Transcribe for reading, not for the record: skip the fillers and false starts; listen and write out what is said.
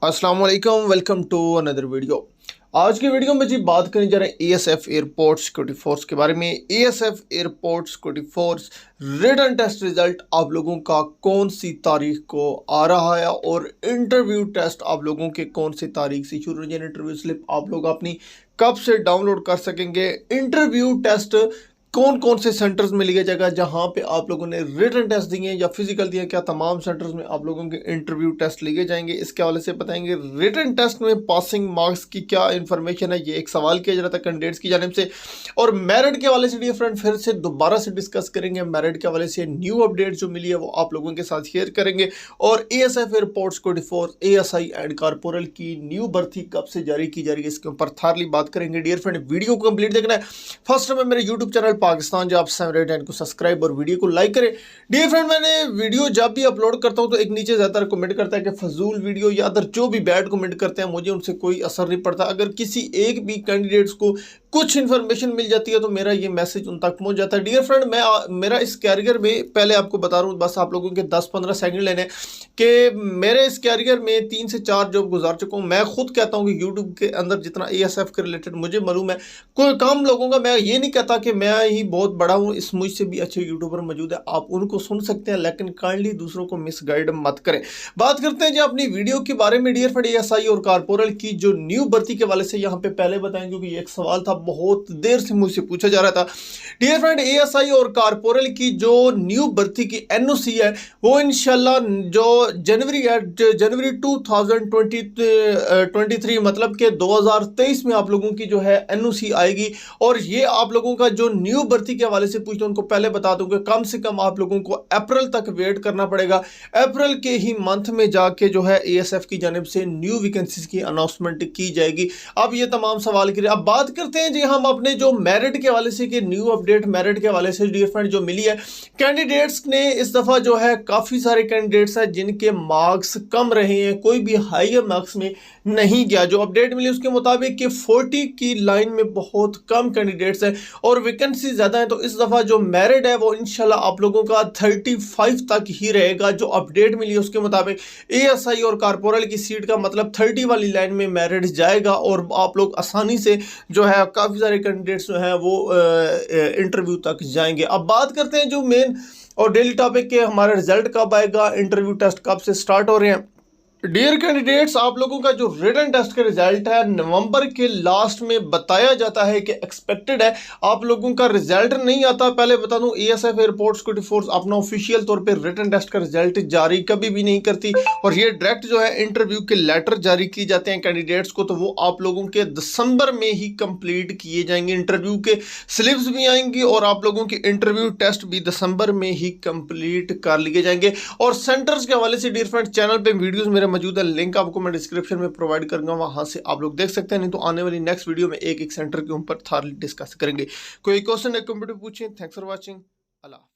अस्सलाम वालेकुम, welcome to another video. आज की वीडियो में जी बात करने जा रहे हैं एएसएफ एयरपोर्ट सिक्योरिटी फोर्स के बारे में। ASF airport security force written test result आप लोगों का कौन सी तारीख को आ रहा है और इंटरव्यू टेस्ट आप लोगों के कौन सी तारीख से शुरू हो। इंटरव्यू स्लिप आप लोग अपनी कब से डाउनलोड कर सकेंगे। इंटरव्यू टेस्ट कौन कौन से सेंटर्स में लिया जाएगा जहां पे आप लोगों ने रिटन टेस्ट दिए या फिजिकल दिए, क्या तमाम सेंटर्स में आप लोगों के इंटरव्यू टेस्ट लिए जाएंगे, इसके हवाले से बताएंगे। रिटन टेस्ट में पासिंग मार्क्स की क्या इंफॉर्मेशन है, ये एक सवाल किया जा रहा था कैंडिडेट्स की जानिब से। और मेरिट के हवाले से डियर फ्रेंड फिर से दोबारा से डिस्कस करेंगे। मेरिट के हवाले से न्यू अपडेट जो मिली है वो आप लोगों के साथ शेयर करेंगे। और ASF airport security force ASI and corporal की न्यू भर्ती कब से जारी की जा रही है, इसके ऊपर थारली बात करेंगे। डियर फ्रेंड वीडियो को कंप्लीट देखना है। फर्स्ट में मेरे यूट्यूब चैनल पाकिस्तान जो आप को सब्सक्राइब और वीडियो को लाइक करें। डियर फ्रेंड मैंने वीडियो जब भी अपलोड करता हूं तो एक नीचे ज्यादातर कमेंट करता है कि फजूल वीडियो या अदर जो भी बैड कमेंट करते हैं मुझे उनसे कोई असर नहीं पड़ता। अगर किसी एक भी कैंडिडेट्स को कुछ इन्फॉर्मेशन मिल जाती है तो मेरा ये मैसेज उन तक पहुंच जाता है। डियर फ्रेंड मेरा इस कैरियर में पहले आपको बता रहा हूँ, बस आप लोगों के 10-15 सेकंड लेने कि मेरे इस कैरियर में 3 से 4 जॉब गुजार चुका हूँ। मैं खुद कहता हूँ कि यूट्यूब के अंदर जितना एएसएफ के रिलेटेड मुझे मालूम है, कोई कम लोगों का, मैं ये नहीं कहता कि मैं ही बहुत बड़ा हूँ, इस मुझसे भी अच्छे यूट्यूबर मौजूद है, आप उनको सुन सकते हैं, लेकिन काइंडली दूसरों को मिसगाइड मत करें। बात करते हैं जी अपनी वीडियो के बारे में। डियर फ्रेंड एएसआई और कारपोरल की जो न्यू भर्ती के वाले से यहाँ पे पहले बताएं, क्योंकि एक सवाल था बहुत देर से मुझसे पूछा जा रहा था। डियर फ्रेंड एएसआई और कारपोरल की जो न्यू भर्ती की एनओसी है वो इंशाल्लाह जो जनवरी 2023 मतलब कि 2023 में आप लोगों की जो है एनओसी आएगी। और ये आप लोगों का जो न्यू भर्ती के हवाले से पूछते हैं उनको पहले बता दूं कि कम से कम आप लोगों को अप्रैल तक वेट करना पड़ेगा। अप्रैल के ही मंथ में जाके जो है एएसएफ की जानिब से न्यू वैकेंसीज की अनाउंसमेंट की जाएगी। अब ये तमाम सवाल करें। अब बात करते हैं जी हम अपने जो मेरिट के हवाले से कि न्यू अपडेट मेरिट के हवाले से डियर फ्रेंड जो मिली है। कैंडिडेट्स ने इस दफा जो है काफी सारे कैंडिडेट्स हैं जिनके मार्क्स कम रहे हैं, कोई भी हायर मार्क्स में नहीं गया। जो अपडेट मिली उसके मुताबिक कि 40 की लाइन में बहुत कम कैंडिडेट्स हैं और वैकेंसी ज्यादा है, तो इस दफा जो मेरिट है वो इंशाल्लाह आप लोगों का 35 तक ही रहेगा। जो अपडेट मिली उसके मुताबिक एएसआई और कारपोरल की सीट का मतलब 30 वाली लाइन में मेरिट जाएगा और आप लोग आसानी से जो है काफी सारे कैंडिडेट्स जो है वो इंटरव्यू तक जाएंगे। अब बात करते हैं जो मेन और डेली टॉपिक के हमारा रिजल्ट कब आएगा, इंटरव्यू टेस्ट कब से स्टार्ट हो रहे हैं। डियर कैंडिडेट्स आप लोगों का जो रिटन टेस्ट का रिजल्ट है नवंबर के लास्ट में बताया जाता है कि एक्सपेक्टेड है। आप लोगों का रिजल्ट नहीं आता, पहले बता दूं एएसएफ एयरपोर्ट सिक्योरिटी फोर्स अपना ऑफिशियल तौर पे रिटन टेस्ट का रिजल्ट जारी कभी भी नहीं करती और ये डायरेक्ट जो है इंटरव्यू के लेटर जारी किए जाते हैं कैंडिडेट्स को, तो वो आप लोगों के दिसंबर में ही कंप्लीट किए जाएंगे। इंटरव्यू के स्लिप्स भी आएंगी और आप लोगों के इंटरव्यू टेस्ट भी दिसंबर में ही कंप्लीट कर लिए जाएंगे। और सेंटर्स के हवाले से डियर फ्रेंड चैनल पे वीडियोस मेरे मौजूद है, लिंक आपको मैं डिस्क्रिप्शन में प्रोवाइड करूंगा, वहां से आप लोग देख सकते हैं। नहीं तो आने वाली नेक्स्ट वीडियो में एक एक सेंटर के ऊपर थारली डिस्कस करेंगे। कोई क्वेश्चन है कंप्यूटर पूछें। Thanks for watching. अल्लाह।